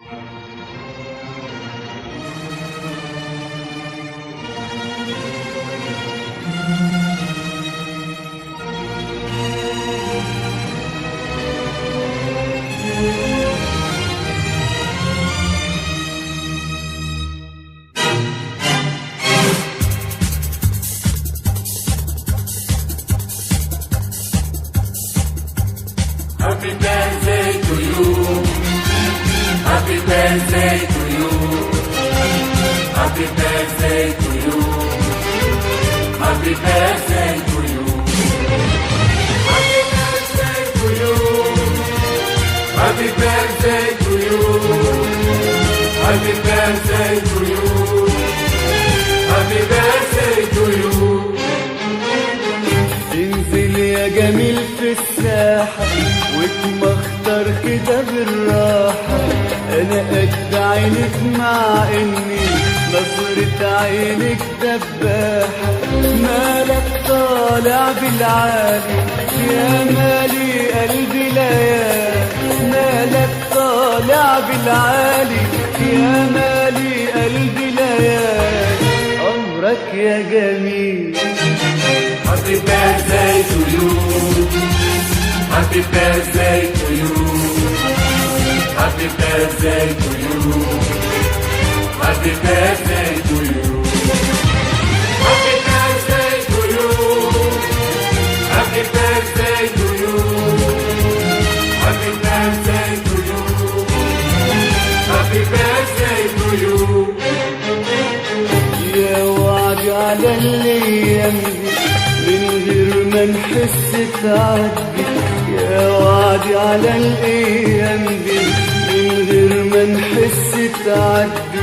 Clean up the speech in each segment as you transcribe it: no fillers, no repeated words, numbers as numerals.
Happy birthday to you. Happy birthday to you. Happy birthday to you. Happy birthday to you. Happy birthday to you. Happy birthday to you. Happy birthday to you. Happy birthday to you. انزل يا جميل في الساحة واتمخطر كده بالراحة. انا قد عينك مع اني نظرة عينك دباحة. مالك طالع بالعالي يا مالي قلبي ليالي. مالك طالع بالعالي يا مالي قلبي ليالي. عمرك يا جميل. Happy birthday to you. Happy birthday to you. Happy birthday to you. Happy birthday to you. Happy birthday to you. Happy birthday to you. Happy birthday to you. Happy birthday to you. يا وعد على الايام دي من غير ما نحس تعدي. يا وعد على الايام دي من غير ما نحس تعدي.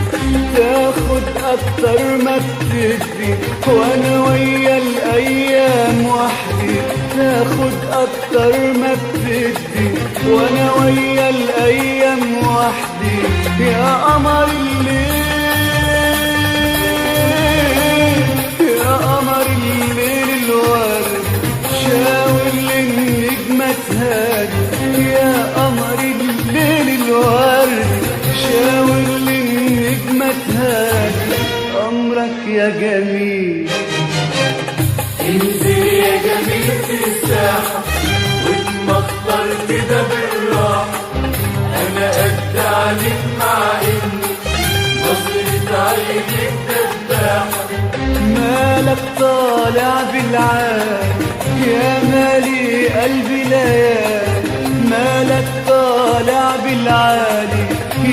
تاخد اكتر ما بتدي وانا ويا الايام وحدي. تاخد اكتر ما بتدي وانا ويا الايام وحدي. يا قمر الليل يا قمر الليل الورد شاور للنجمة تهادي. يا قمر الليل الورد شاور للنجمة تهادي. أمرك يا جميل. انزل يا جميل في الساحة واتمخطر كده بالراحة. أنا قد عليك مع إني نظرة عينك دباحة. مالك طالع بالعالي يا مالي قلبي ليالي. مالك طالع بالعالي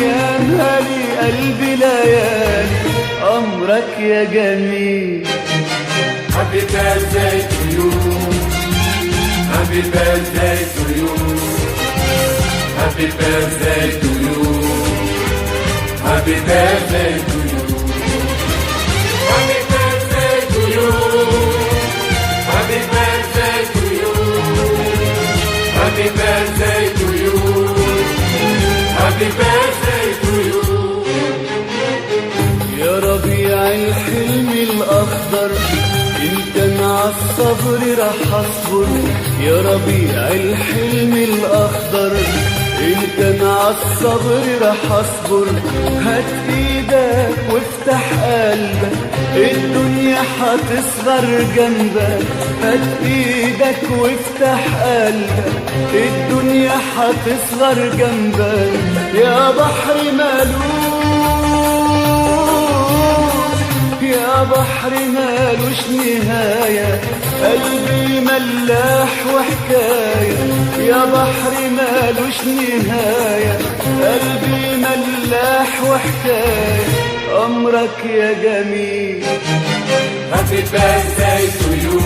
يا مالي قلبي ليالي. أمرك يا جميل. Happy birthday to you. Happy birthday to you. Happy birthday to you. Happy birthday to you. Happy birthday to you. Happy birthday to you. Happy birthday to you. Happy birthday to you. يا ربيع الحلم الأخضر انت مع الصبر رح اصبر. يا ربيع الحلم الأخضر انت مع الصبر رح اصبر. هات ايدك وافتح قلبك الدنيا حتصغر جنبك. هات ايدك وافتح قلبك الدنيا حتصغر جنبك. يا بحر مالوش يا بحر مالوش نهاية. قلبي ملاح وحكاية. يا بحر مالوش نهاية. قلبي ملاح وحكاية. أمرك يا جميل. Happy birthday to you.